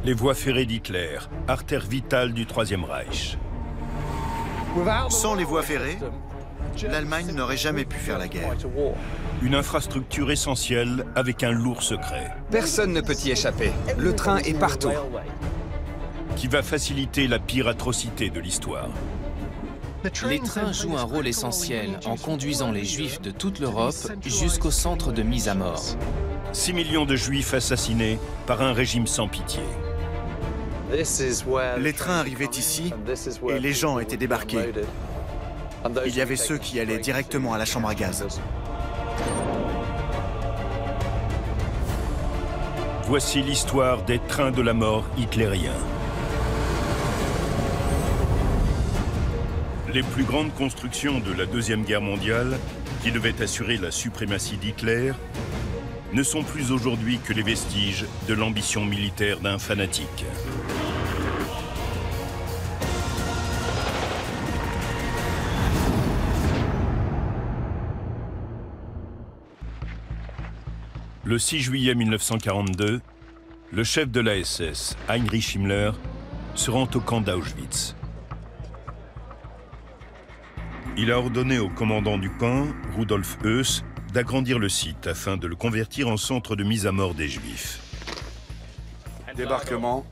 Les voies ferrées d'Hitler, artère vitale du Troisième Reich. Sans les voies ferrées, l'Allemagne n'aurait jamais pu faire la guerre. Une infrastructure essentielle avec un lourd secret. Personne ne peut y échapper. Le train est partout. Qui va faciliter la pire atrocité de l'histoire. Les trains jouent un rôle essentiel en conduisant les Juifs de toute l'Europe jusqu'au centre de mise à mort. 6 millions de Juifs assassinés par un régime sans pitié. Les trains arrivaient ici et les gens étaient débarqués. Il y avait ceux qui allaient directement à la chambre à gaz. Voici l'histoire des trains de la mort hitlériens. Les plus grandes constructions de la Deuxième Guerre mondiale, qui devaient assurer la suprématie d'Hitler, ne sont plus aujourd'hui que les vestiges de l'ambition militaire d'un fanatique. Le 6 juillet 1942, le chef de la SS, Heinrich Himmler, se rend au camp d'Auschwitz. Il a ordonné au commandant du camp, Rudolf Höss, d'agrandir le site afin de le convertir en centre de mise à mort des Juifs. Débarquement,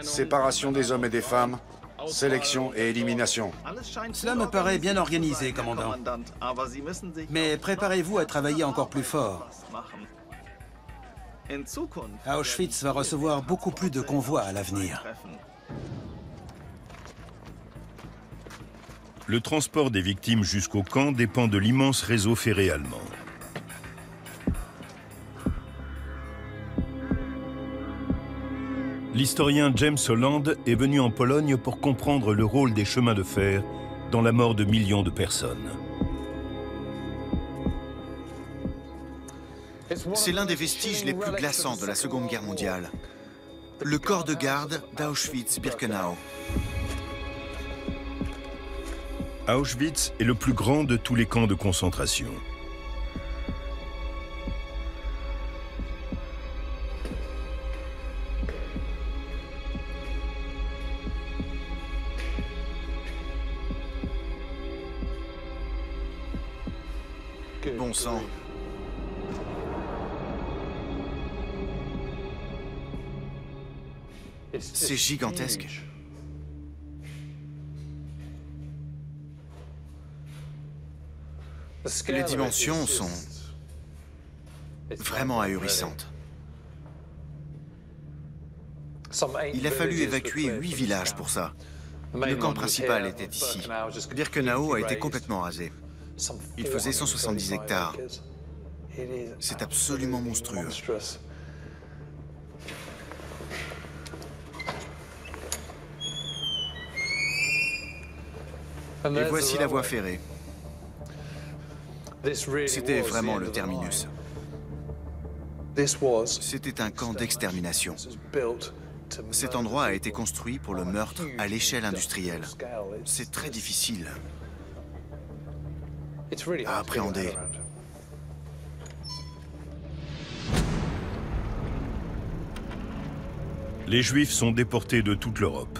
séparation des hommes et des femmes, sélection et élimination. Cela me paraît bien organisé, commandant. Mais préparez-vous à travailler encore plus fort. Auschwitz va recevoir beaucoup plus de convois à l'avenir. Le transport des victimes jusqu'au camp dépend de l'immense réseau ferré allemand. L'historien James Holland est venu en Pologne pour comprendre le rôle des chemins de fer dans la mort de millions de personnes. C'est l'un des vestiges les plus glaçants de la Seconde Guerre mondiale. Le corps de garde d'Auschwitz-Birkenau. Auschwitz est le plus grand de tous les camps de concentration. Bon sang. C'est gigantesque. Les dimensions sont vraiment ahurissantes. Il a fallu évacuer 8 villages pour ça. Le camp principal était ici. Birkenau a été complètement rasé. Il faisait 170 hectares. C'est absolument monstrueux. Et voici la voie ferrée. C'était vraiment le terminus. C'était un camp d'extermination. Cet endroit a été construit pour le meurtre à l'échelle industrielle. C'est très difficile à appréhender. Les Juifs sont déportés de toute l'Europe.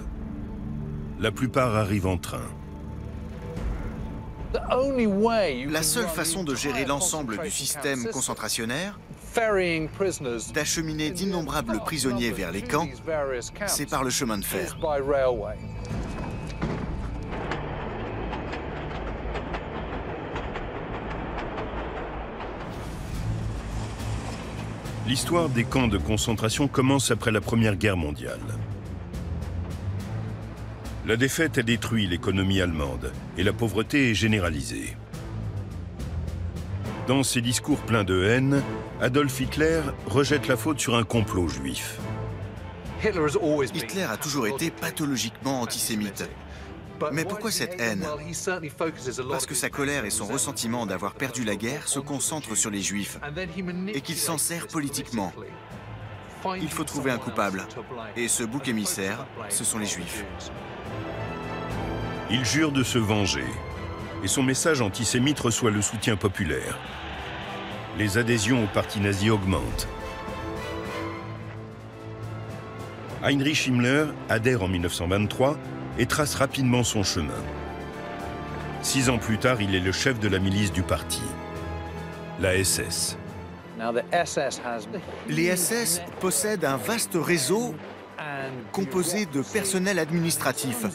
La plupart arrivent en train. La seule façon de gérer l'ensemble du système concentrationnaire, d'acheminer d'innombrables prisonniers vers les camps, c'est par le chemin de fer. L'histoire des camps de concentration commence après la Première Guerre mondiale. La défaite a détruit l'économie allemande et la pauvreté est généralisée. Dans ses discours pleins de haine, Adolf Hitler rejette la faute sur un complot juif. Hitler a toujours été pathologiquement antisémite. Mais pourquoi cette haine? Parce que sa colère et son ressentiment d'avoir perdu la guerre se concentrent sur les Juifs et qu'il s'en sert politiquement. Il faut trouver un coupable. Et ce bouc émissaire, ce sont les Juifs. Il jure de se venger et son message antisémite reçoit le soutien populaire. Les adhésions au parti nazi augmentent. Heinrich Himmler adhère en 1923 et trace rapidement son chemin. 6 ans plus tard, il est le chef de la milice du parti, la SS. Les SS possèdent un vaste réseau composé de personnel administratif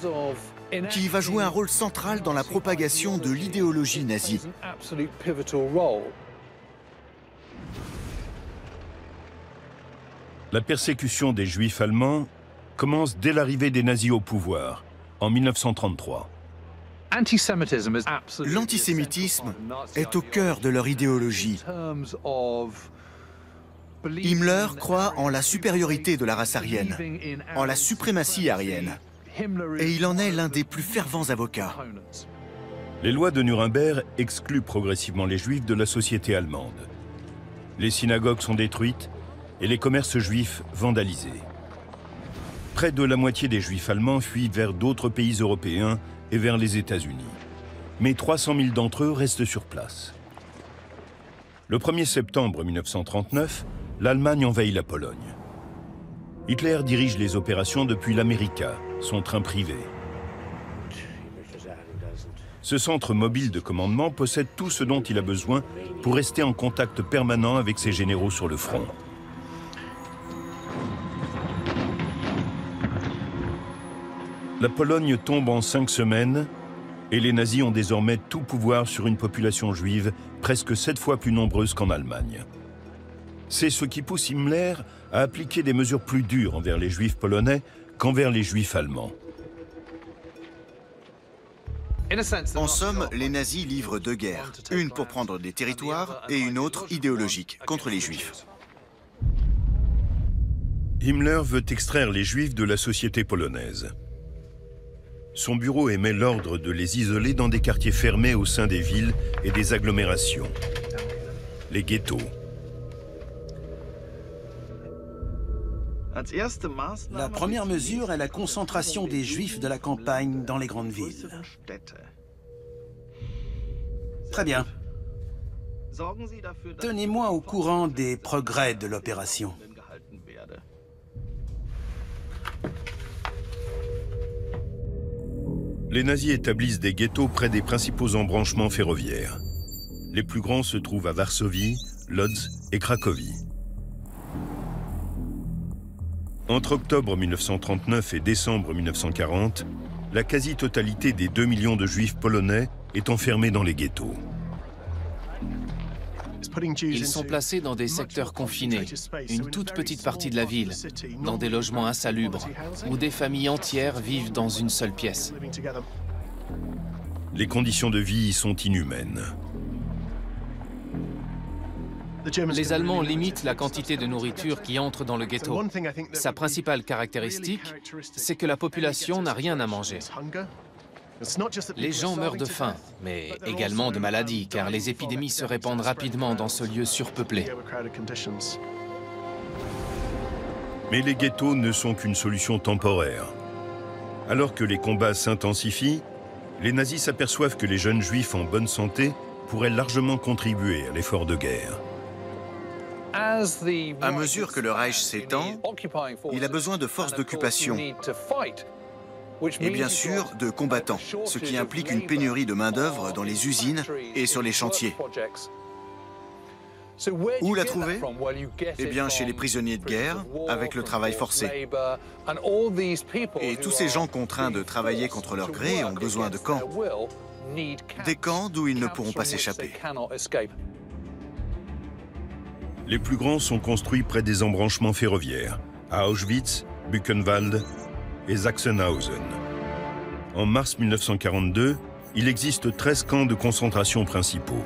qui va jouer un rôle central dans la propagation de l'idéologie nazie. La persécution des Juifs allemands commence dès l'arrivée des nazis au pouvoir, en 1933. L'antisémitisme est au cœur de leur idéologie. Himmler croit en la supériorité de la race aryenne, en la suprématie aryenne, et il en est l'un des plus fervents avocats. Les lois de Nuremberg excluent progressivement les Juifs de la société allemande. Les synagogues sont détruites et les commerces juifs vandalisés. Près de la moitié des Juifs allemands fuient vers d'autres pays européens et vers les États-Unis. Mais 300 000 d'entre eux restent sur place. Le 1er septembre 1939, l'Allemagne envahit la Pologne. Hitler dirige les opérations depuis l'America, son train privé. Ce centre mobile de commandement possède tout ce dont il a besoin pour rester en contact permanent avec ses généraux sur le front. La Pologne tombe en 5 semaines et les nazis ont désormais tout pouvoir sur une population juive presque 7 fois plus nombreuse qu'en Allemagne. C'est ce qui pousse Himmler à appliquer des mesures plus dures envers les juifs polonais qu'envers les juifs allemands. En somme, les nazis livrent 2 guerres, une pour prendre des territoires et une autre idéologique, contre les juifs. Himmler veut extraire les juifs de la société polonaise. Son bureau émet l'ordre de les isoler dans des quartiers fermés au sein des villes et des agglomérations, les ghettos. La première mesure est la concentration des Juifs de la campagne dans les grandes villes. Très bien. Tenez-moi au courant des progrès de l'opération. Les nazis établissent des ghettos près des principaux embranchements ferroviaires. Les plus grands se trouvent à Varsovie, Lodz et Cracovie. Entre octobre 1939 et décembre 1940, la quasi-totalité des 2 millions de juifs polonais est enfermée dans les ghettos. Ils sont placés dans des secteurs confinés, une toute petite partie de la ville, dans des logements insalubres, où des familles entières vivent dans une seule pièce. Les conditions de vie y sont inhumaines. Les Allemands limitent la quantité de nourriture qui entre dans le ghetto. Sa principale caractéristique, c'est que la population n'a rien à manger. Les gens meurent de faim, mais également de maladies, car les épidémies se répandent rapidement dans ce lieu surpeuplé. Mais les ghettos ne sont qu'une solution temporaire. Alors que les combats s'intensifient, les nazis s'aperçoivent que les jeunes juifs en bonne santé pourraient largement contribuer à l'effort de guerre. À mesure que le Reich s'étend, il a besoin de forces d'occupation et bien sûr de combattants, ce qui implique une pénurie de main-d'œuvre dans les usines et sur les chantiers. Où la trouver? Eh bien chez les prisonniers de guerre, avec le travail forcé. Et tous ces gens contraints de travailler contre leur gré ont besoin de camps. Des camps d'où ils ne pourront pas s'échapper. Les plus grands sont construits près des embranchements ferroviaires, à Auschwitz, Buchenwald et Sachsenhausen. En mars 1942, il existe 13 camps de concentration principaux.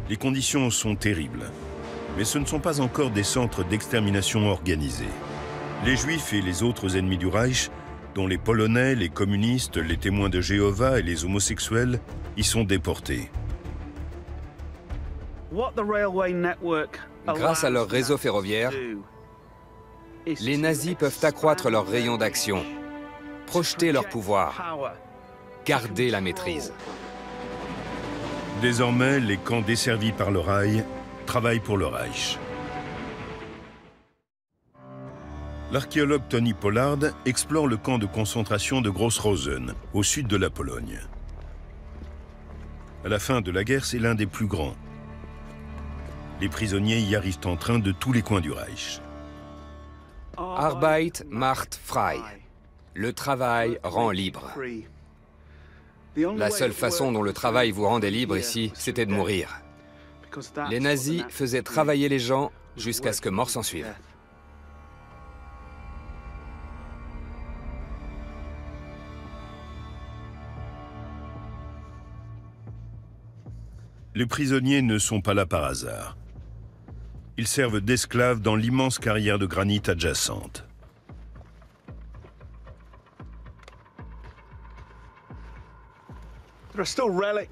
Les conditions sont terribles, mais ce ne sont pas encore des centres d'extermination organisés. Les Juifs et les autres ennemis du Reich, dont les Polonais, les communistes, les témoins de Jéhovah et les homosexuels, y sont déportés. Grâce à leur réseau ferroviaire, les nazis peuvent accroître leur rayon d'action, projeter leur pouvoir, garder la maîtrise. Désormais, les camps desservis par le Reich travaillent pour le Reich. L'archéologue Tony Pollard explore le camp de concentration de Gross-Rosen, au sud de la Pologne. À la fin de la guerre, c'est l'un des plus grands. Les prisonniers y arrivent en train de tous les coins du Reich. Arbeit macht frei. Le travail rend libre. La seule façon dont le travail vous rendait libre ici, c'était de mourir. Les nazis faisaient travailler les gens jusqu'à ce que mort s'en suive. Les prisonniers ne sont pas là par hasard. Ils servent d'esclaves dans l'immense carrière de granit adjacente.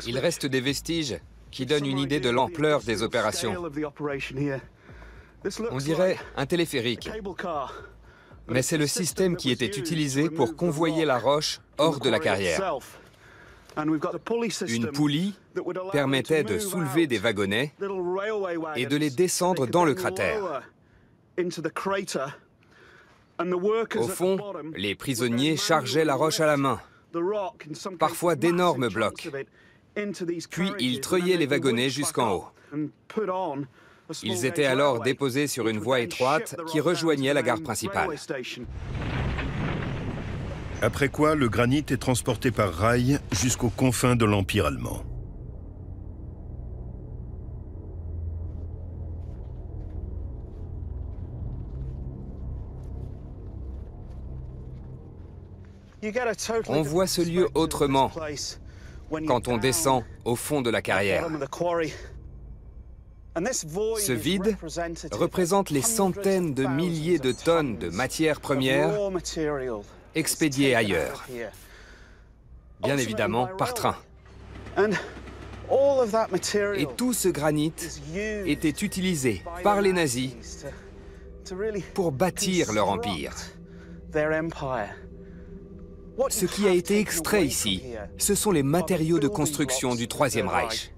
Il reste des vestiges qui donnent une idée de l'ampleur des opérations. On dirait un téléphérique. Mais c'est le système qui était utilisé pour convoyer la roche hors de la carrière. Une poulie permettait de soulever des wagonnets et de les descendre dans le cratère. Au fond, les prisonniers chargeaient la roche à la main, parfois d'énormes blocs. Puis ils treuillaient les wagonnets jusqu'en haut. Ils étaient alors déposés sur une voie étroite qui rejoignait la gare principale. Après quoi, le granit est transporté par rail jusqu'aux confins de l'Empire allemand. On voit ce lieu autrement quand on descend au fond de la carrière. Ce vide représente les centaines de milliers de tonnes de matières premières expédiées ailleurs, bien évidemment par train. Et tout ce granit était utilisé par les nazis pour bâtir leur empire. Ce qui a été extrait ici, ce sont les matériaux de construction du Troisième Reich.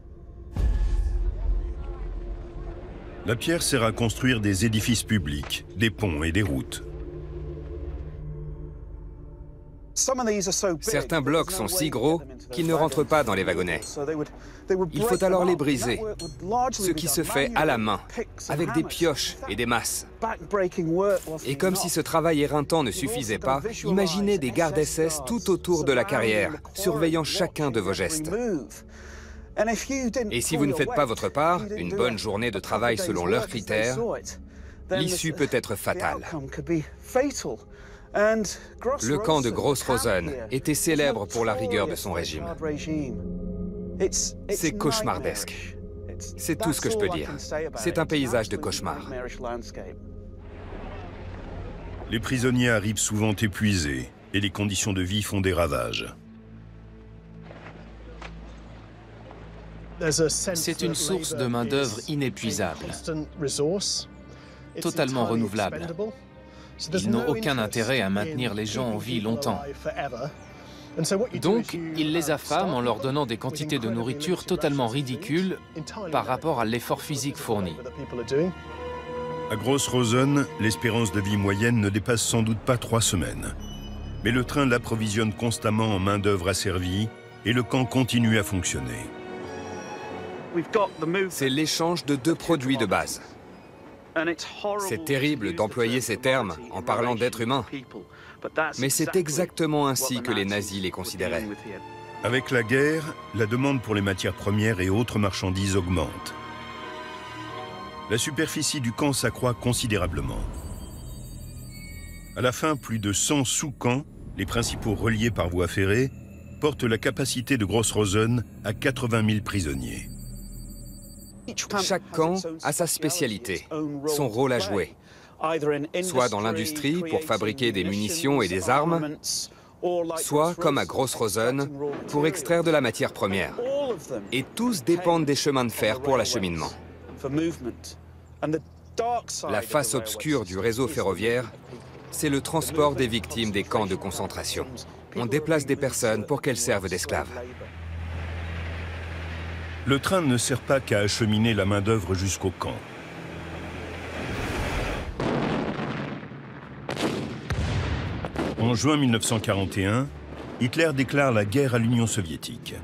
La pierre sert à construire des édifices publics, des ponts et des routes. Certains blocs sont si gros qu'ils ne rentrent pas dans les wagonnets. Il faut alors les briser, ce qui se fait à la main, avec des pioches et des masses. Et comme si ce travail éreintant ne suffisait pas, imaginez des gardes SS tout autour de la carrière, surveillant chacun de vos gestes. Et si vous ne faites pas votre part, une bonne journée de travail selon leurs critères, l'issue peut être fatale. Le camp de Gross-Rosen était célèbre pour la rigueur de son régime. C'est cauchemardesque. C'est tout ce que je peux dire. C'est un paysage de cauchemar. Les prisonniers arrivent souvent épuisés et les conditions de vie font des ravages. C'est une source de main-d'œuvre inépuisable, totalement renouvelable. Ils n'ont aucun intérêt à maintenir les gens en vie longtemps. Donc, ils les affament en leur donnant des quantités de nourriture totalement ridicules par rapport à l'effort physique fourni. À Gross-Rosen, l'espérance de vie moyenne ne dépasse sans doute pas 3 semaines. Mais le train l'approvisionne constamment en main-d'œuvre asservie et le camp continue à fonctionner. C'est l'échange de deux produits de base. C'est terrible d'employer ces termes en parlant d'êtres humains, mais c'est exactement ainsi que les nazis les considéraient. Avec la guerre, la demande pour les matières premières et autres marchandises augmente. La superficie du camp s'accroît considérablement. À la fin, plus de 100 sous-camps, les principaux reliés par voie ferrée, portent la capacité de Gross-Rosen à 80 000 prisonniers. Chaque camp a sa spécialité, son rôle à jouer, soit dans l'industrie pour fabriquer des munitions et des armes, soit, comme à Gross-Rosen, pour extraire de la matière première. Et tous dépendent des chemins de fer pour l'acheminement. La face obscure du réseau ferroviaire, c'est le transport des victimes des camps de concentration. On déplace des personnes pour qu'elles servent d'esclaves. Le train ne sert pas qu'à acheminer la main-d'œuvre jusqu'au camp. En juin 1941, Hitler déclare la guerre à l'Union soviétique.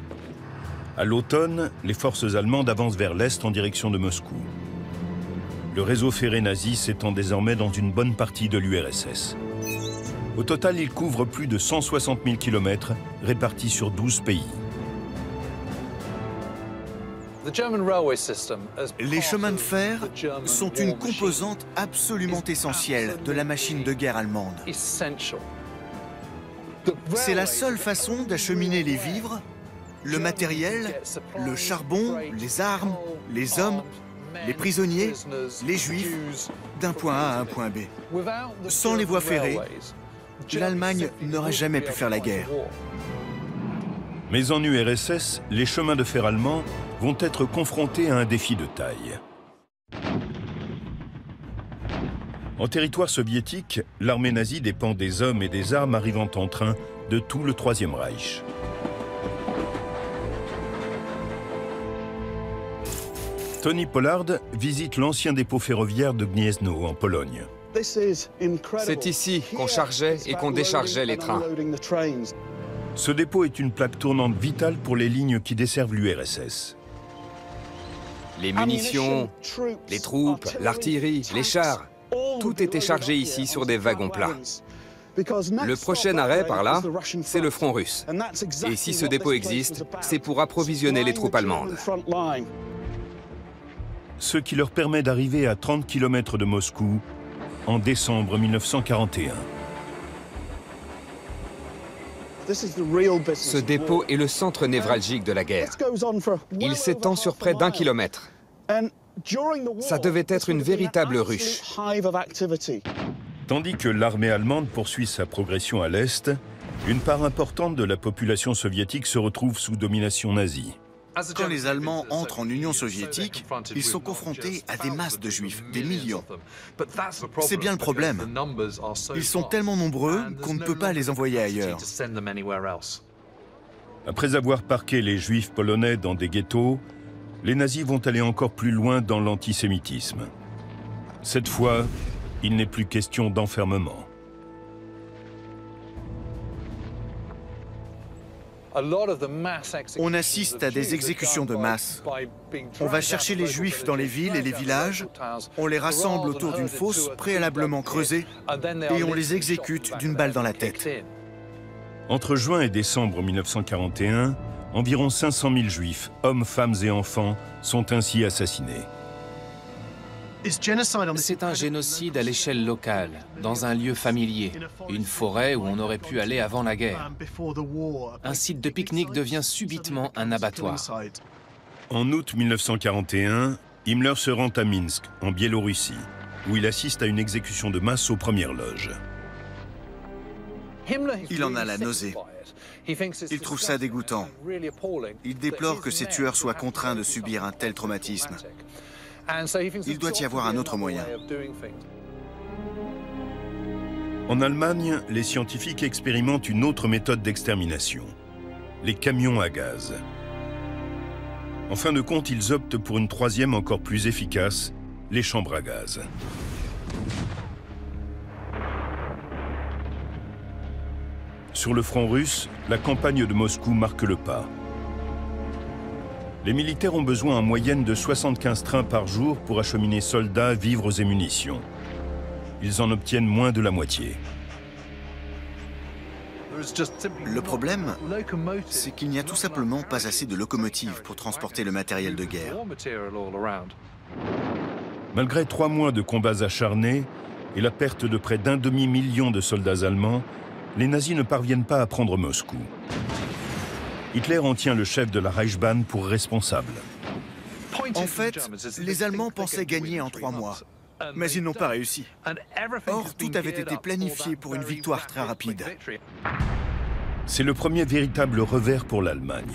À l'automne, les forces allemandes avancent vers l'est en direction de Moscou. Le réseau ferré nazi s'étend désormais dans une bonne partie de l'URSS. Au total, il couvre plus de 160 000 km répartis sur 12 pays. Les chemins de fer sont une composante absolument essentielle de la machine de guerre allemande. C'est la seule façon d'acheminer les vivres, le matériel, le charbon, les armes, les hommes, les prisonniers, les juifs, d'un point A à un point B. Sans les voies ferrées, l'Allemagne n'aurait jamais pu faire la guerre. Mais en URSS, les chemins de fer allemands vont être confrontés à un défi de taille. En territoire soviétique, l'armée nazie dépend des hommes et des armes arrivant en train de tout le Troisième Reich. Tony Pollard visite l'ancien dépôt ferroviaire de Gniezno, en Pologne. C'est ici qu'on chargeait et qu'on déchargeait les trains. Ce dépôt est une plaque tournante vitale pour les lignes qui desservent l'URSS. Les munitions, les troupes, l'artillerie, les chars, tout était chargé ici sur des wagons plats. Le prochain arrêt par là, c'est le front russe. Et si ce dépôt existe, c'est pour approvisionner les troupes allemandes. Ce qui leur permet d'arriver à 30 km de Moscou en décembre 1941. Ce dépôt est le centre névralgique de la guerre. Il s'étend sur près d'1 kilomètre. Ça devait être une véritable ruche. Tandis que l'armée allemande poursuit sa progression à l'est, une part importante de la population soviétique se retrouve sous domination nazie. Quand les Allemands entrent en Union soviétique, ils sont confrontés à des masses de Juifs, des millions. C'est bien le problème. Ils sont tellement nombreux qu'on ne peut pas les envoyer ailleurs. Après avoir parqué les Juifs polonais dans des ghettos, les nazis vont aller encore plus loin dans l'antisémitisme. Cette fois, il n'est plus question d'enfermement. On assiste à des exécutions de masse. On va chercher les Juifs dans les villes et les villages, on les rassemble autour d'une fosse préalablement creusée et on les exécute d'une balle dans la tête. Entre juin et décembre 1941, environ 500 000 Juifs, hommes, femmes et enfants, sont ainsi assassinés. C'est un génocide à l'échelle locale, dans un lieu familier, une forêt où on aurait pu aller avant la guerre. Un site de pique-nique devient subitement un abattoir. En août 1941, Himmler se rend à Minsk, en Biélorussie, où il assiste à une exécution de masse aux premières loges. Il en a la nausée. Il trouve ça dégoûtant. Il déplore que ces tueurs soient contraints de subir un tel traumatisme. Il doit y avoir un autre moyen. En Allemagne, les scientifiques expérimentent une autre méthode d'extermination, les camions à gaz. En fin de compte, ils optent pour une troisième encore plus efficace, les chambres à gaz. Sur le front russe, la campagne de Moscou marque le pas. Les militaires ont besoin en moyenne de 75 trains par jour pour acheminer soldats, vivres et munitions. Ils en obtiennent moins de la moitié. Le problème, c'est qu'il n'y a tout simplement pas assez de locomotives pour transporter le matériel de guerre. Malgré 3 mois de combats acharnés et la perte de près d'1 demi-million de soldats allemands, les nazis ne parviennent pas à prendre Moscou. Hitler en tient le chef de la Reichsbahn pour responsable. En fait, les Allemands pensaient gagner en 3 mois, mais ils n'ont pas réussi. Or, tout avait été planifié pour une victoire très rapide. C'est le premier véritable revers pour l'Allemagne.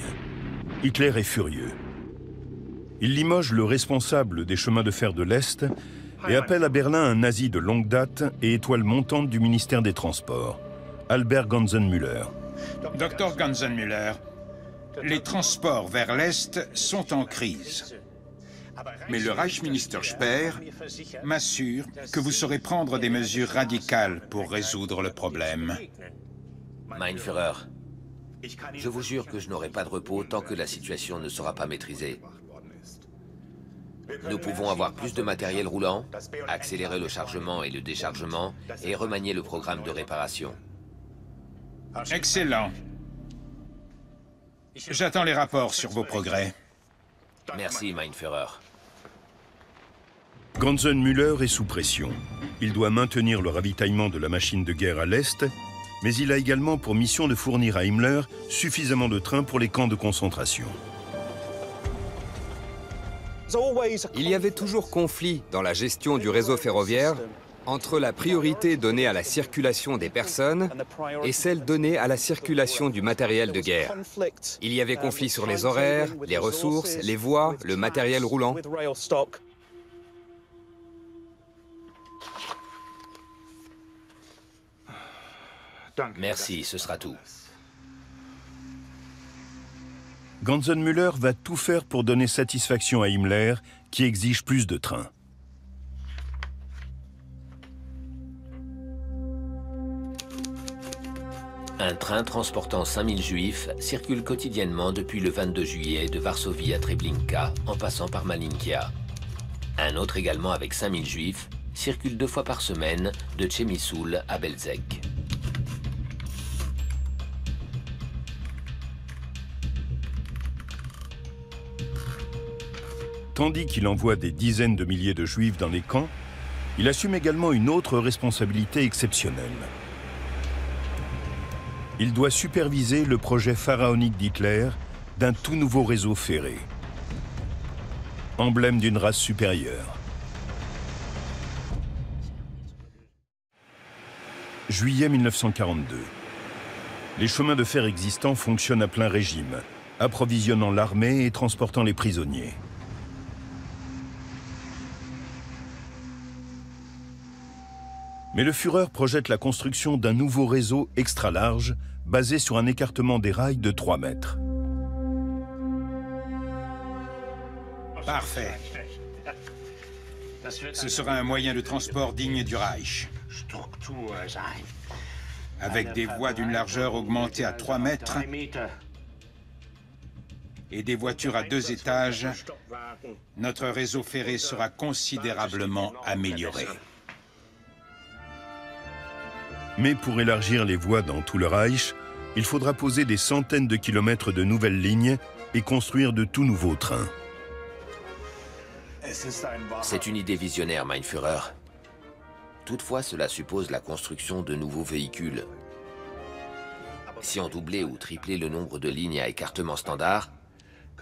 Hitler est furieux. Il limoge le responsable des chemins de fer de l'Est et appelle à Berlin un nazi de longue date et étoile montante du ministère des Transports, Albert Ganzenmüller. Docteur Ganzenmüller, les transports vers l'Est sont en crise. Mais le Reichsminister Speer m'assure que vous saurez prendre des mesures radicales pour résoudre le problème. Mein Führer, je vous jure que je n'aurai pas de repos tant que la situation ne sera pas maîtrisée. Nous pouvons avoir plus de matériel roulant, accélérer le chargement et le déchargement et remanier le programme de réparation. Excellent. J'attends les rapports sur vos progrès. Merci, Mein Führer. Ganzenmüller est sous pression. Il doit maintenir le ravitaillement de la machine de guerre à l'Est, mais il a également pour mission de fournir à Himmler suffisamment de trains pour les camps de concentration. Il y avait toujours conflit dans la gestion du réseau ferroviaire entre la priorité donnée à la circulation des personnes et celle donnée à la circulation du matériel de guerre. Il y avait conflit sur les horaires, les ressources, les voies, le matériel roulant. Merci, ce sera tout. Ganzenmüller va tout faire pour donner satisfaction à Himmler, qui exige plus de trains. Un train transportant 5000 juifs circule quotidiennement depuis le 22 juillet de Varsovie à Treblinka, en passant par Malinkia. Un autre également avec 5000 juifs circule 2 fois par semaine de Przemysl à Belzec. Tandis qu'il envoie des dizaines de milliers de juifs dans les camps, il assume également une autre responsabilité exceptionnelle. Il doit superviser le projet pharaonique d'Hitler d'un tout nouveau réseau ferré, emblème d'une race supérieure. Juillet 1942. Les chemins de fer existants fonctionnent à plein régime, approvisionnant l'armée et transportant les prisonniers. Mais le Führer projette la construction d'un nouveau réseau extra large, basé sur un écartement des rails de 3 mètres. Parfait. Ce sera un moyen de transport digne du Reich. Avec des voies d'une largeur augmentée à 3 mètres et des voitures à 2 étages, notre réseau ferré sera considérablement amélioré. Mais pour élargir les voies dans tout le Reich, il faudra poser des centaines de kilomètres de nouvelles lignes et construire de tout nouveaux trains. C'est une idée visionnaire, Mein Führer. Toutefois, cela suppose la construction de nouveaux véhicules. Si on doublait ou triplait le nombre de lignes à écartement standard,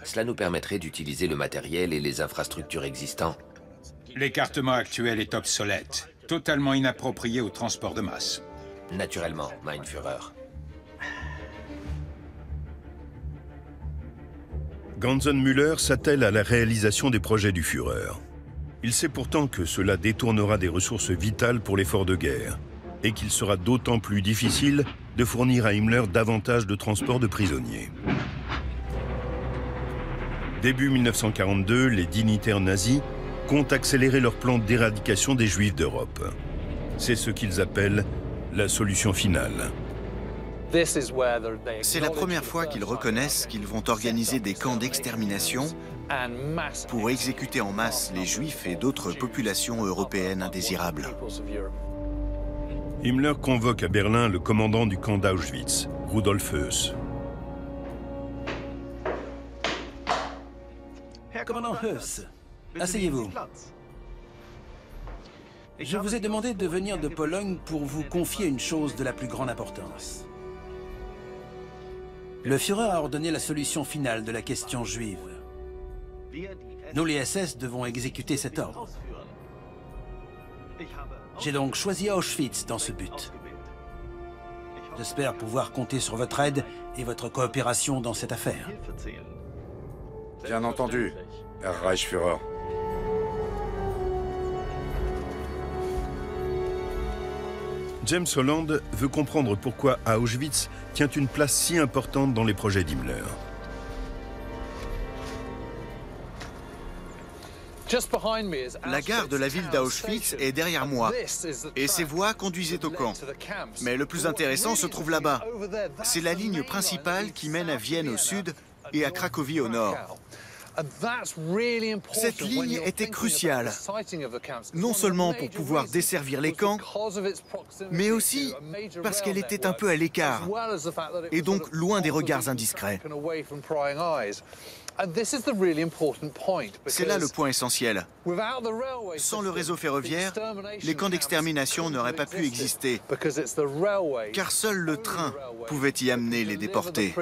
cela nous permettrait d'utiliser le matériel et les infrastructures existants. L'écartement actuel est obsolète, totalement inapproprié au transport de masse. Naturellement, Mein Führer. Ganzenmüller s'attelle à la réalisation des projets du Führer. Il sait pourtant que cela détournera des ressources vitales pour l'effort de guerre et qu'il sera d'autant plus difficile de fournir à Himmler davantage de transports de prisonniers. Début 1942, les dignitaires nazis comptent accélérer leur plan d'éradication des Juifs d'Europe. C'est ce qu'ils appellent la solution finale. C'est la première fois qu'ils reconnaissent qu'ils vont organiser des camps d'extermination pour exécuter en masse les Juifs et d'autres populations européennes indésirables. Himmler convoque à Berlin le commandant du camp d'Auschwitz, Rudolf Höss. Commandant Höss, asseyez-vous. Je vous ai demandé de venir de Pologne pour vous confier une chose de la plus grande importance. Le Führer a ordonné la solution finale de la question juive. Nous, les SS, devons exécuter cet ordre. J'ai donc choisi Auschwitz dans ce but. J'espère pouvoir compter sur votre aide et votre coopération dans cette affaire. Bien entendu, Herr Reichsführer. James Holland veut comprendre pourquoi Auschwitz tient une place si importante dans les projets d'Himmler. La gare de la ville d'Auschwitz est derrière moi, et ces voies conduisaient au camp. Mais le plus intéressant se trouve là-bas. C'est la ligne principale qui mène à Vienne au sud et à Cracovie au nord. Cette ligne était cruciale, non seulement pour pouvoir desservir les camps, mais aussi parce qu'elle était un peu à l'écart, et donc loin des regards indiscrets. C'est là le point essentiel. Sans le réseau ferroviaire, les camps d'extermination n'auraient pas pu exister, car seul le train pouvait y amener les déportés.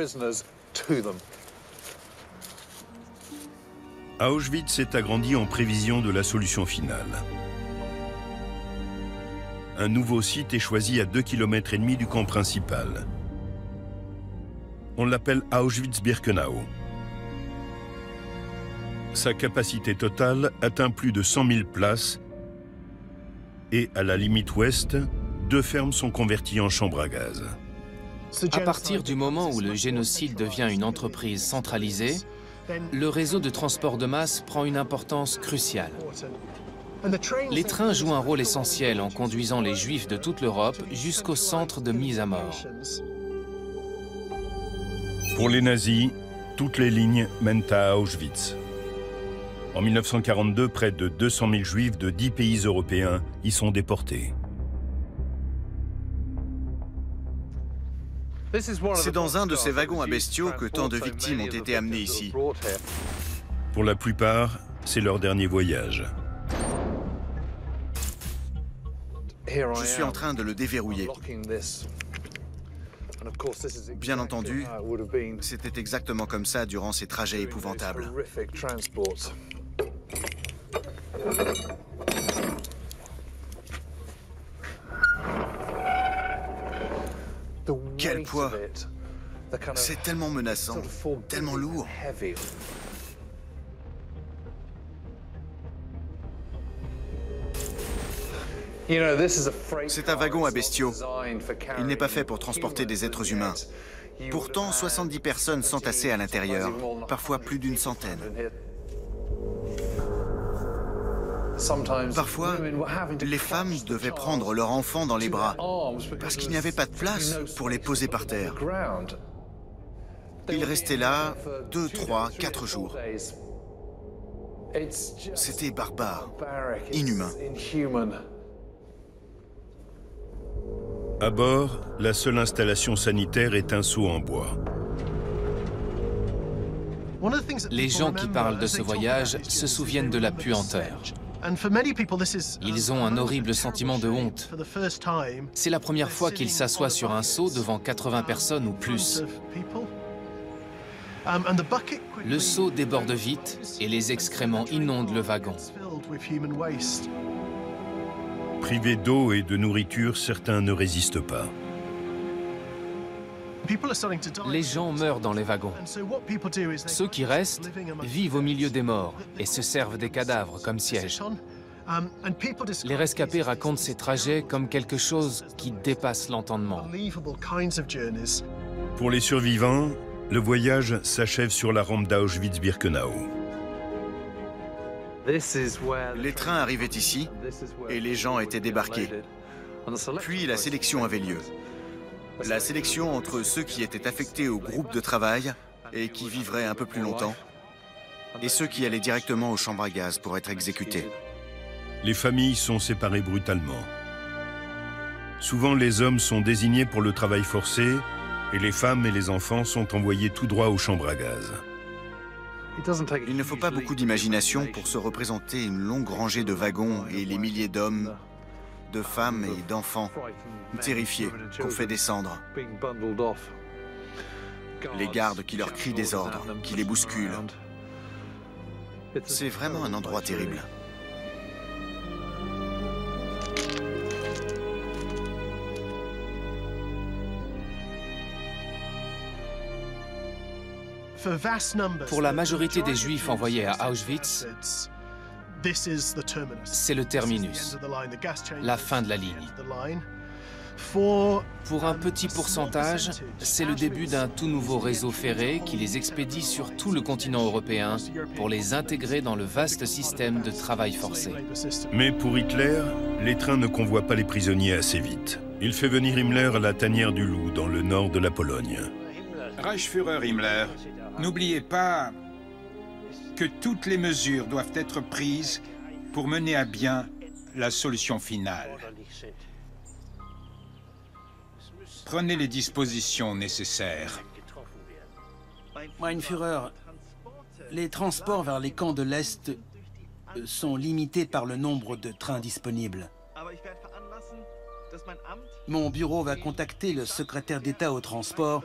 Auschwitz s'est agrandi en prévision de la solution finale. Un nouveau site est choisi à 2,5 km du camp principal. On l'appelle Auschwitz-Birkenau. Sa capacité totale atteint plus de 100 000 places et, à la limite ouest, 2 fermes sont converties en chambres à gaz. À partir du moment où le génocide devient une entreprise centralisée, le réseau de transport de masse prend une importance cruciale. Les trains jouent un rôle essentiel en conduisant les Juifs de toute l'Europe jusqu'au centre de mise à mort. Pour les nazis, toutes les lignes mènent à Auschwitz. En 1942, près de 200 000 Juifs de 10 pays européens y sont déportés. C'est dans un de ces wagons à bestiaux que tant de victimes ont été amenées ici. Pour la plupart, c'est leur dernier voyage. Je suis en train de le déverrouiller. Bien entendu, c'était exactement comme ça durant ces trajets épouvantables. Quel poids! C'est tellement menaçant, tellement lourd. C'est un wagon à bestiaux. Il n'est pas fait pour transporter des êtres humains. Pourtant, 70 personnes s'entassaient à l'intérieur, parfois plus d'une centaine. Parfois, les femmes devaient prendre leur enfant dans les bras parce qu'il n'y avait pas de place pour les poser par terre. Ils restaient là 2, 3, 4 jours. C'était barbare, inhumain. À bord, la seule installation sanitaire est un seau en bois. Les gens qui parlent de ce voyage se souviennent de la puanteur. Ils ont un horrible sentiment de honte. C'est la première fois qu'ils s'assoient sur un seau devant 80 personnes ou plus. Le seau déborde vite et les excréments inondent le wagon. Privés d'eau et de nourriture, certains ne résistent pas. Les gens meurent dans les wagons. Ceux qui restent vivent au milieu des morts et se servent des cadavres comme sièges. Les rescapés racontent ces trajets comme quelque chose qui dépasse l'entendement. Pour les survivants, le voyage s'achève sur la rampe d'Auschwitz-Birkenau. Les trains arrivaient ici et les gens étaient débarqués. Puis la sélection avait lieu. La sélection entre ceux qui étaient affectés au groupe de travail et qui vivraient un peu plus longtemps, et ceux qui allaient directement aux chambres à gaz pour être exécutés. Les familles sont séparées brutalement. Souvent, les hommes sont désignés pour le travail forcé et les femmes et les enfants sont envoyés tout droit aux chambres à gaz. Il ne faut pas beaucoup d'imagination pour se représenter une longue rangée de wagons et les milliers d'hommes, de femmes et d'enfants terrifiés qu'on fait descendre. Les gardes qui leur crient des ordres, qui les bousculent. C'est vraiment un endroit terrible. Pour la majorité des Juifs envoyés à Auschwitz, c'est le terminus, la fin de la ligne. Pour un petit pourcentage, c'est le début d'un tout nouveau réseau ferré qui les expédie sur tout le continent européen pour les intégrer dans le vaste système de travail forcé. Mais pour Hitler, les trains ne convoient pas les prisonniers assez vite. Il fait venir Himmler à la tanière du Loup, dans le nord de la Pologne. Reichsführer Himmler, n'oubliez pas que toutes les mesures doivent être prises pour mener à bien la solution finale. Prenez les dispositions nécessaires. Mein Führer, les transports vers les camps de l'Est sont limités par le nombre de trains disponibles. Mon bureau va contacter le secrétaire d'État au transport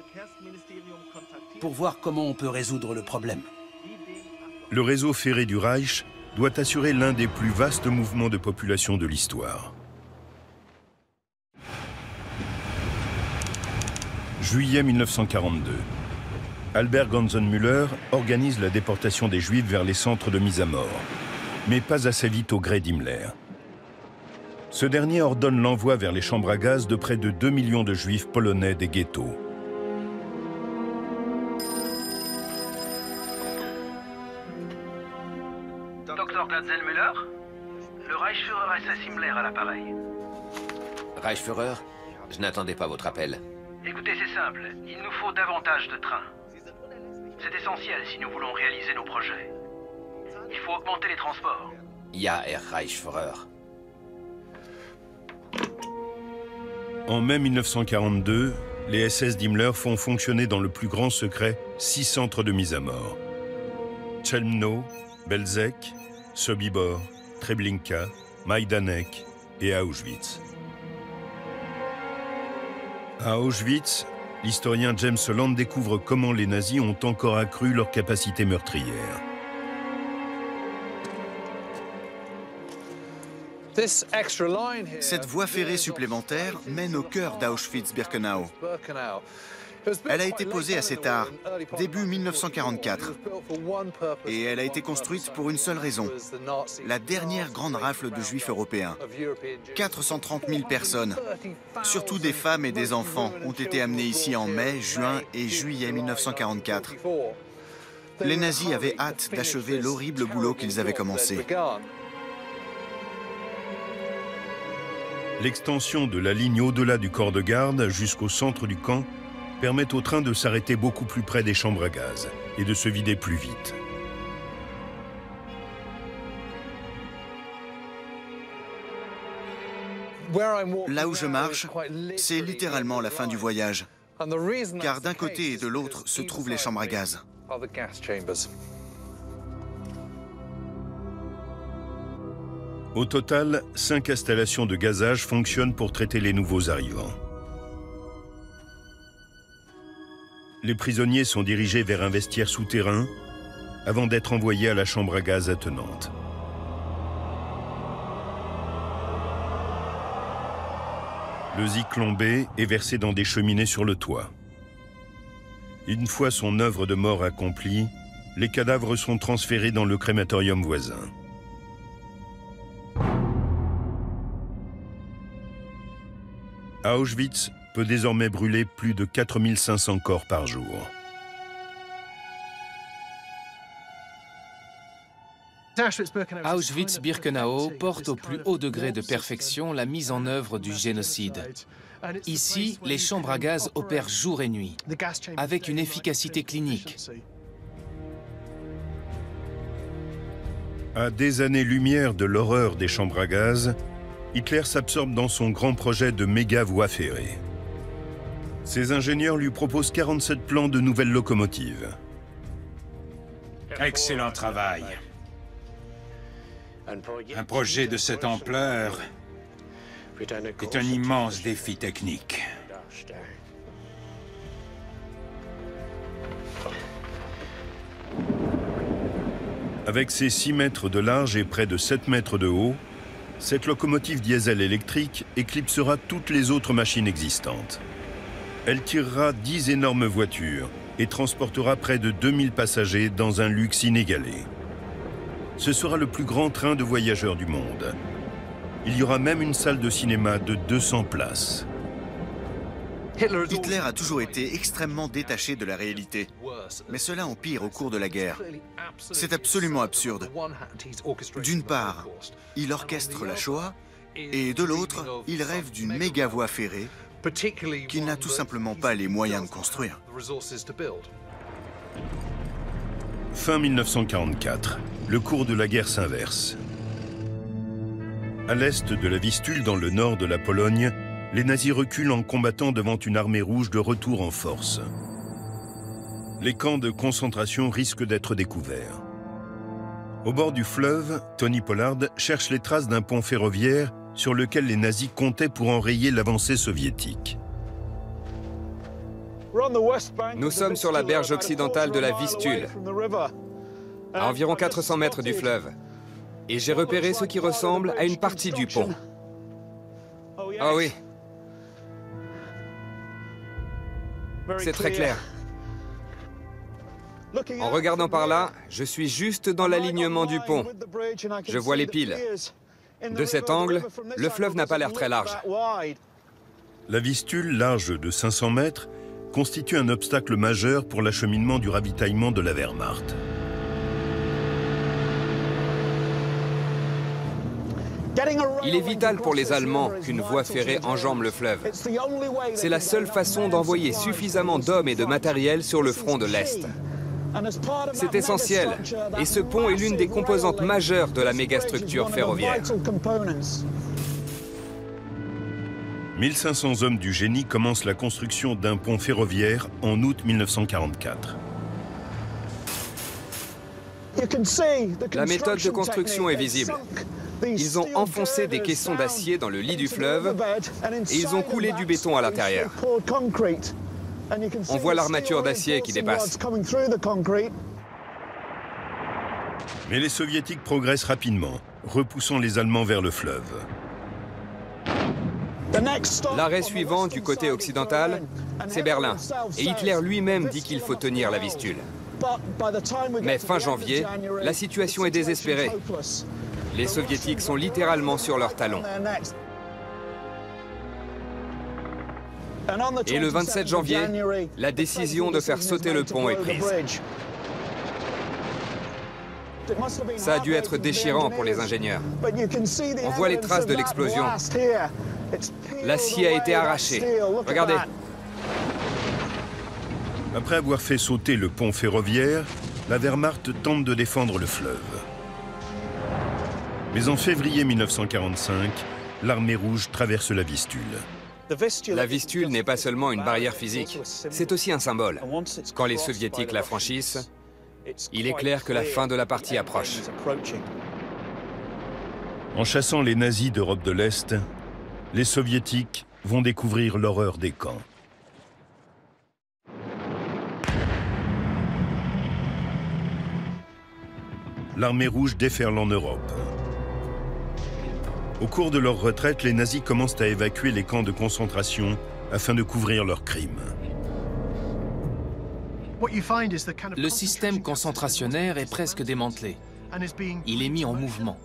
pour voir comment on peut résoudre le problème. Le réseau ferré du Reich doit assurer l'un des plus vastes mouvements de population de l'histoire. Juillet 1942. Albert Ganzenmüller organise la déportation des Juifs vers les centres de mise à mort, mais pas assez vite au gré d'Himmler. Ce dernier ordonne l'envoi vers les chambres à gaz de près de 2 millions de Juifs polonais des ghettos. Dr Ganzenmüller, le Reichsführer SS Himmler à l'appareil. Reichsführer, je n'attendais pas votre appel. Écoutez, c'est simple. Il nous faut davantage de trains. C'est essentiel si nous voulons réaliser nos projets. Il faut augmenter les transports. Ja, Herr Reichsführer. En mai 1942, les SS d'Himmler font fonctionner dans le plus grand secret 6 centres de mise à mort. Chelmno, Belzec, Sobibor, Treblinka, Majdanek et Auschwitz. À Auschwitz, l'historien James Holland découvre comment les nazis ont encore accru leur capacité meurtrière. Cette voie ferrée supplémentaire mène au cœur d'Auschwitz-Birkenau. Elle a été posée assez tard, début 1944. Et elle a été construite pour une seule raison, la dernière grande rafle de Juifs européens. 430 000 personnes, surtout des femmes et des enfants, ont été amenés ici en mai, juin et juillet 1944. Les nazis avaient hâte d'achever l'horrible boulot qu'ils avaient commencé. L'extension de la ligne au-delà du corps de garde jusqu'au centre du camp permet au train de s'arrêter beaucoup plus près des chambres à gaz et de se vider plus vite. Là où je marche, c'est littéralement la fin du voyage, car d'un côté et de l'autre se trouvent les chambres à gaz. Au total, 5 installations de gazage fonctionnent pour traiter les nouveaux arrivants. Les prisonniers sont dirigés vers un vestiaire souterrain avant d'être envoyés à la chambre à gaz attenante. Le Zyklon B est versé dans des cheminées sur le toit. Une fois son œuvre de mort accomplie, les cadavres sont transférés dans le crématorium voisin. Auschwitz peut désormais brûler plus de 4500 corps par jour. Auschwitz-Birkenau porte au plus haut degré de perfection la mise en œuvre du génocide. Ici, les chambres à gaz opèrent jour et nuit, avec une efficacité clinique. À des années-lumière de l'horreur des chambres à gaz, Hitler s'absorbe dans son grand projet de méga voie ferrée. Ses ingénieurs lui proposent 47 plans de nouvelles locomotives. Excellent travail. Un projet de cette ampleur est un immense défi technique. Avec ses 6 mètres de large et près de 7 mètres de haut, cette locomotive diesel électrique éclipsera toutes les autres machines existantes. Elle tirera 10 énormes voitures et transportera près de 2000 passagers dans un luxe inégalé. Ce sera le plus grand train de voyageurs du monde. Il y aura même une salle de cinéma de 200 places. Hitler a toujours été extrêmement détaché de la réalité, mais cela empire au cours de la guerre. C'est absolument absurde. D'une part, il orchestre la Shoah, et de l'autre, il rêve d'une méga voie ferrée qu'il n'a tout simplement pas les moyens de construire. Fin 1944, le cours de la guerre s'inverse. À l'est de la Vistule, dans le nord de la Pologne, les nazis reculent en combattant devant une armée rouge de retour en force. Les camps de concentration risquent d'être découverts. Au bord du fleuve, Tony Pollard cherche les traces d'un pont ferroviaire sur lequel les nazis comptaient pour enrayer l'avancée soviétique. Nous sommes sur la berge occidentale de la Vistule, à environ 400 mètres du fleuve. Et j'ai repéré ce qui ressemble à une partie du pont. Ah oui. C'est très clair. En regardant par là, je suis juste dans l'alignement du pont. Je vois les piles. De cet angle, le fleuve n'a pas l'air très large. La Vistule, large de 500 mètres, constitue un obstacle majeur pour l'acheminement du ravitaillement de la Wehrmacht. Il est vital pour les Allemands qu'une voie ferrée enjambe le fleuve. C'est la seule façon d'envoyer suffisamment d'hommes et de matériel sur le front de l'Est. C'est essentiel, et ce pont est l'une des composantes majeures de la mégastructure ferroviaire. 1500 hommes du génie commencent la construction d'un pont ferroviaire en août 1944. La méthode de construction est visible. Ils ont enfoncé des caissons d'acier dans le lit du fleuve et ils ont coulé du béton à l'intérieur. On voit l'armature d'acier qui dépasse. Mais les Soviétiques progressent rapidement, repoussant les Allemands vers le fleuve. L'arrêt suivant du côté occidental, c'est Berlin. Et Hitler lui-même dit qu'il faut tenir la Vistule. Mais fin janvier, la situation est désespérée. Les Soviétiques sont littéralement sur leurs talons. Et le 27 janvier, la décision de faire sauter le pont est prise. Ça a dû être déchirant pour les ingénieurs. On voit les traces de l'explosion. L'acier a été arraché. Regardez. Après avoir fait sauter le pont ferroviaire, la Wehrmacht tente de défendre le fleuve. Mais en février 1945, l'armée rouge traverse la Vistule. La Vistule n'est pas seulement une barrière physique, c'est aussi un symbole. Quand les Soviétiques la franchissent, il est clair que la fin de la partie approche. En chassant les nazis d'Europe de l'Est, les Soviétiques vont découvrir l'horreur des camps. L'armée rouge déferle en Europe. Au cours de leur retraite, les nazis commencent à évacuer les camps de concentration afin de couvrir leurs crimes. Le système concentrationnaire est presque démantelé. Il est mis en mouvement.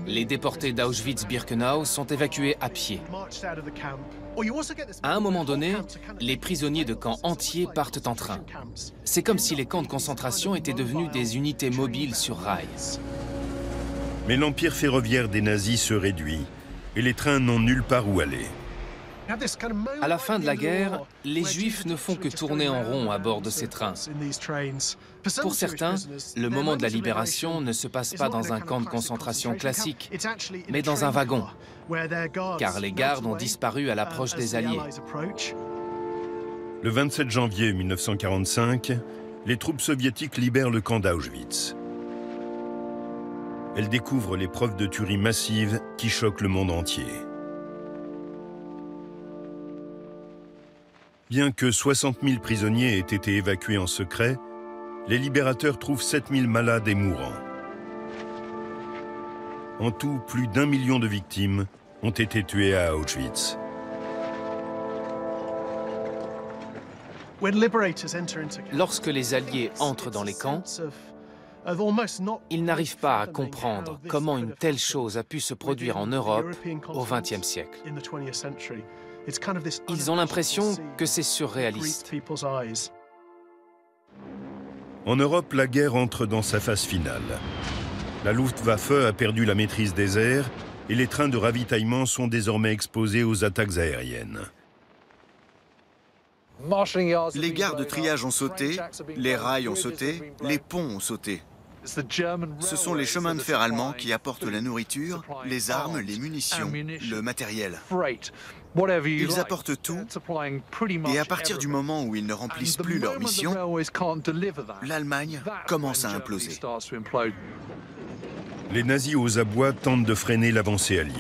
Les déportés d'Auschwitz-Birkenau sont évacués à pied. À un moment donné, les prisonniers de camps entiers partent en train. C'est comme si les camps de concentration étaient devenus des unités mobiles sur rails. Mais l'empire ferroviaire des nazis se réduit et les trains n'ont nulle part où aller. À la fin de la guerre, les Juifs ne font que tourner en rond à bord de ces trains. Pour certains, le moment de la libération ne se passe pas dans un camp de concentration classique, mais dans un wagon, car les gardes ont disparu à l'approche des Alliés. Le 27 janvier 1945, les troupes soviétiques libèrent le camp d'Auschwitz. Elles découvrent les preuves de tuerie massive qui choquent le monde entier. Bien que 60 000 prisonniers aient été évacués en secret, les libérateurs trouvent 7 000 malades et mourants. En tout, plus d'1 million de victimes ont été tuées à Auschwitz. Lorsque les Alliés entrent dans les camps, ils n'arrivent pas à comprendre comment une telle chose a pu se produire en Europe au XXe siècle. Ils ont l'impression que c'est surréaliste. En Europe, la guerre entre dans sa phase finale. La Luftwaffe a perdu la maîtrise des airs et les trains de ravitaillement sont désormais exposés aux attaques aériennes. Les gares de triage ont sauté, les rails ont sauté, les ponts ont sauté. Ce sont les chemins de fer allemands qui apportent la nourriture, les armes, les munitions, le matériel. Ils apportent tout, et à partir du moment où ils ne remplissent plus leur mission, l'Allemagne commence à imploser. Les nazis aux abois tentent de freiner l'avancée alliée.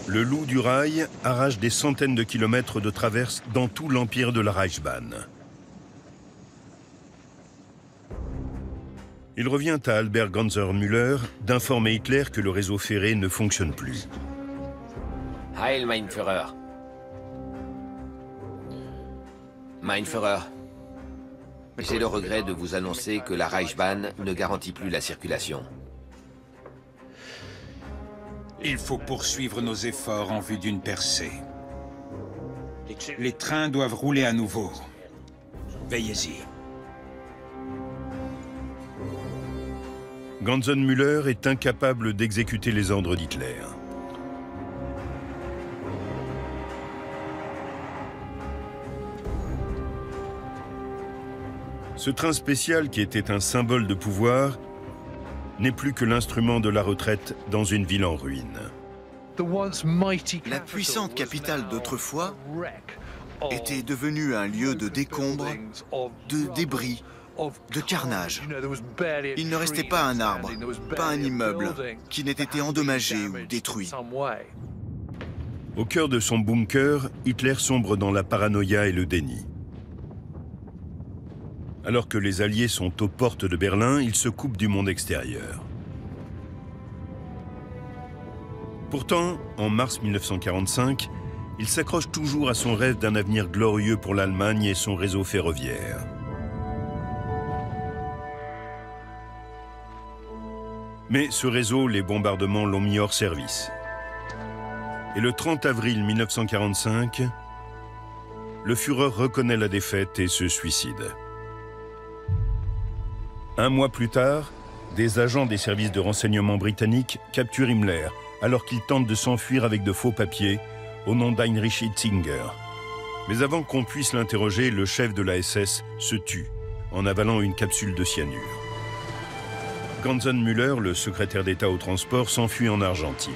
Le loup du rail arrache des centaines de kilomètres de traverse dans tout l'empire de la Reichsbahn. Il revient à Albert Ganser-Müller d'informer Hitler que le réseau ferré ne fonctionne plus. Heil, mein Führer. Mein Führer, j'ai le regret de vous annoncer que la Reichsbahn ne garantit plus la circulation. Il faut poursuivre nos efforts en vue d'une percée. Les trains doivent rouler à nouveau. Veillez-y. Ganser-Müller est incapable d'exécuter les ordres d'Hitler. Ce train spécial, qui était un symbole de pouvoir, n'est plus que l'instrument de la retraite dans une ville en ruine. La puissante capitale d'autrefois était devenue un lieu de décombres, de débris, de carnage. Il ne restait pas un arbre, pas un immeuble qui n'ait été endommagé ou détruit. Au cœur de son bunker, Hitler sombre dans la paranoïa et le déni. Alors que les Alliés sont aux portes de Berlin, il se coupe du monde extérieur. Pourtant, en mars 1945, il s'accroche toujours à son rêve d'un avenir glorieux pour l'Allemagne et son réseau ferroviaire. Mais ce réseau, les bombardements l'ont mis hors service. Et le 30 avril 1945, le Führer reconnaît la défaite et se suicide. Un mois plus tard, des agents des services de renseignement britanniques capturent Himmler alors qu'il tente de s'enfuir avec de faux papiers au nom d'Heinrich Hitzinger. Mais avant qu'on puisse l'interroger, le chef de la SS se tue en avalant une capsule de cyanure. Ganser-Müller, le secrétaire d'État au transport, s'enfuit en Argentine.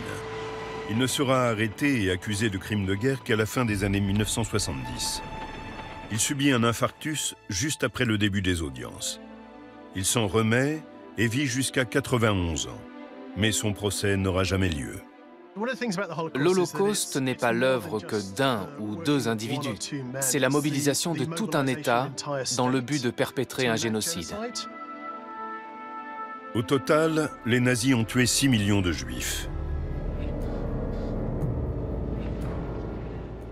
Il ne sera arrêté et accusé de crimes de guerre qu'à la fin des années 1970. Il subit un infarctus juste après le début des audiences. Il s'en remet et vit jusqu'à 91 ans. Mais son procès n'aura jamais lieu. L'Holocauste n'est pas l'œuvre que d'un ou deux individus. C'est la mobilisation de tout un État dans le but de perpétrer un génocide. Au total, les nazis ont tué 6 millions de juifs.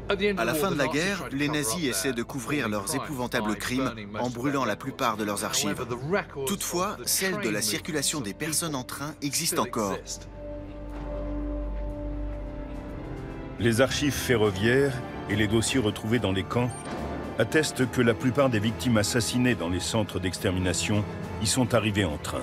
À la fin de la guerre, les nazis essaient de couvrir leurs épouvantables crimes en brûlant la plupart de leurs archives. Toutefois, celle de la circulation des personnes en train existe encore. Les archives ferroviaires et les dossiers retrouvés dans les camps attestent que la plupart des victimes assassinées dans les centres d'extermination y sont arrivées en train.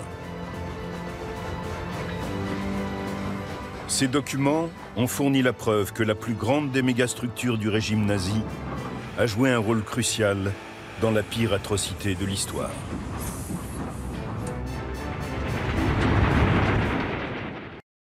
Ces documents ont fourni la preuve que la plus grande des mégastructures du régime nazi a joué un rôle crucial dans la pire atrocité de l'histoire.